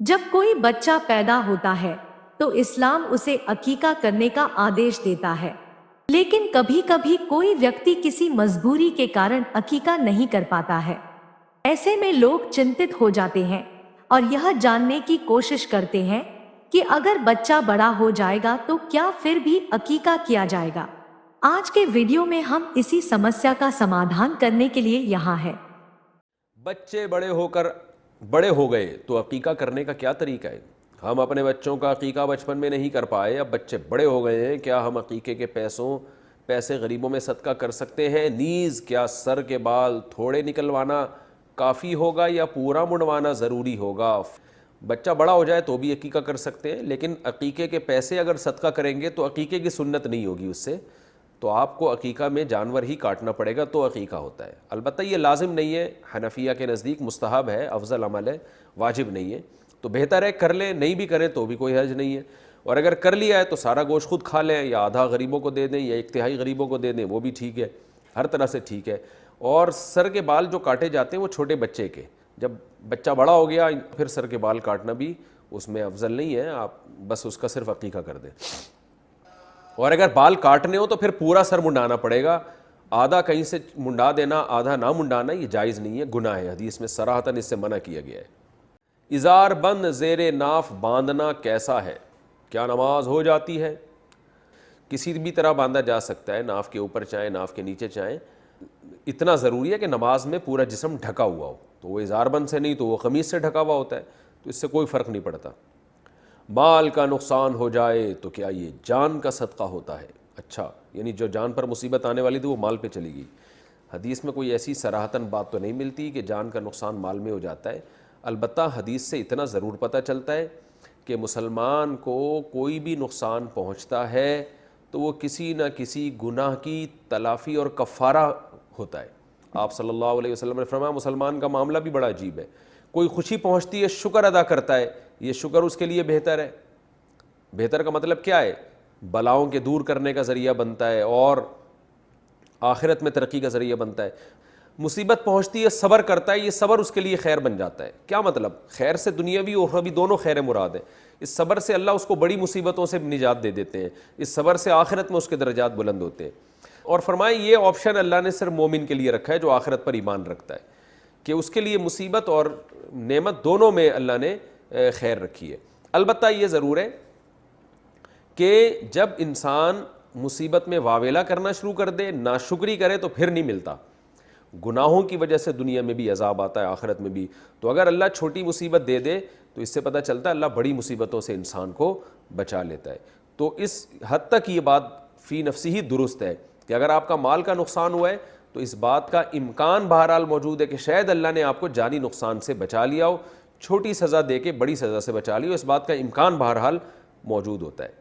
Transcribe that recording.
जब कोई बच्चा पैदा होता है तो इस्लाम उसे अकीका करने का आदेश देता है, लेकिन कभी कभी कोई व्यक्ति किसी मजबूरी के कारण अकीका नहीं कर पाता है। ऐसे में लोग चिंतित हो जाते हैं और यह जानने की कोशिश करते हैं कि अगर बच्चा बड़ा हो जाएगा तो क्या फिर भी अकीका किया जाएगा। आज के वीडियो में हम इसी समस्या का समाधान करने के लिए यहाँ है। बच्चे बड़े हो गए तो अकीका करने का क्या तरीका है। हम अपने बच्चों का अकीका बचपन में नहीं कर पाए, अब बच्चे बड़े हो गए हैं, क्या हम अकीके के पैसे गरीबों में सदका कर सकते हैं। नीज़ क्या सर के बाल थोड़े निकलवाना काफ़ी होगा या पूरा मुंडवाना ज़रूरी होगा। बच्चा बड़ा हो जाए तो भी अकीका कर सकते हैं, लेकिन अकीके के पैसे अगर सदका करेंगे तो अकीके की सुन्नत नहीं होगी उससे, तो आपको अकीका में जानवर ही काटना पड़ेगा तो अकीका होता है। अलबत्ता ये लाजिम नहीं है, हनफिया के नज़दीक मुस्तहब है, अफजल अमल है, वाजिब नहीं है। तो बेहतर है कर लें, नहीं भी करें तो भी कोई हर्ज नहीं है। और अगर कर लिया है तो सारा गोश्त खुद खा लें या आधा गरीबों को दे दें या एक तिहाई गरीबों को दे दें, वो भी ठीक है, हर तरह से ठीक है। और सर के बाल जो काटे जाते हैं वो छोटे बच्चे के, जब बच्चा बड़ा हो गया फिर सर के बाल काटना भी उसमें अफजल नहीं है, आप बस उसका सिर्फ अकीका कर दें। और अगर बाल काटने हो तो फिर पूरा सर मुंडाना पड़ेगा, आधा कहीं से मुंडा देना आधा ना मुंडाना ये जायज़ नहीं है, गुनाह है। हदीस में सराहतन इससे मना किया गया है। इज़ार बंद ज़ेरे नाफ बांधना कैसा है, क्या नमाज हो जाती है। किसी भी तरह बांधा जा सकता है, नाफ के ऊपर चाहे नाफ के नीचे चाहे, इतना ज़रूरी है कि नमाज में पूरा जिस्म ढका हुआ हो। तो वो इज़ार बंद से नहीं तो वो क़मीज़ से ढका हुआ होता है, तो इससे कोई फ़र्क नहीं पड़ता। माल का नुकसान हो जाए तो क्या ये जान का सदका होता है। अच्छा, यानी जो जान पर मुसीबत आने वाली थी वो माल पे चली गई। हदीस में कोई ऐसी सराहतन बात तो नहीं मिलती कि जान का नुकसान माल में हो जाता है। अलबत्ता हदीस से इतना ज़रूर पता चलता है कि मुसलमान को कोई भी नुकसान पहुँचता है तो वो किसी न किसी गुनाह की तलाफ़ी और कफ़ारा होता है। आप सल्लल्लाहु अलैहि वसल्लम ने फरमाया मुसलमान का मामला भी बड़ा अजीब है। कोई खुशी पहुँचती है, शुक्र अदा करता है, ये शुक्र उसके लिए बेहतर है। बेहतर का मतलब क्या है, बलाओं के दूर करने का ज़रिया बनता है और आखिरत में तरक्की का ज़रिया बनता है। मुसीबत पहुँचती है, सब्र करता है, ये सब्र उसके लिए खैर बन जाता है। क्या मतलब, खैर से दुनियावी और उखरवी दोनों खैर मुराद है। इस सब्र से अल्लाह उसको बड़ी मुसीबतों से निजात दे देते हैं, इस सब्र से आखिरत में उसके दर्जात बुलंद होते हैं। और फरमाए ये ऑप्शन अल्लाह ने सिर्फ मोमिन के लिए रखा है जो आखिरत पर ईमान रखता है, कि उसके लिए मुसीबत और नेमत दोनों में अल्लाह ने खैर रखी है। अलबत्ता ये ज़रूर है कि जब इंसान मुसीबत में वावेला करना शुरू कर दे, नाशुक्री करे, तो फिर नहीं मिलता। गुनाहों की वजह से दुनिया में भी अजाब आता है, आखिरत में भी। तो अगर अल्लाह छोटी मुसीबत दे दे तो इससे पता चलता है अल्लाह बड़ी मुसीबतों से इंसान को बचा लेता है। तो इस हद तक ये बात फ़ी नफ्सी ही दुरुस्त है कि अगर आपका माल का नुकसान हुआ है तो इस बात का इम्कान बहरहाल मौजूद है कि शायद अल्लाह ने आपको जानी नुकसान से बचा लिया हो, छोटी सज़ा दे के बड़ी सज़ा से बचा ली हो, इस बात का इम्कान बहरहाल मौजूद होता है।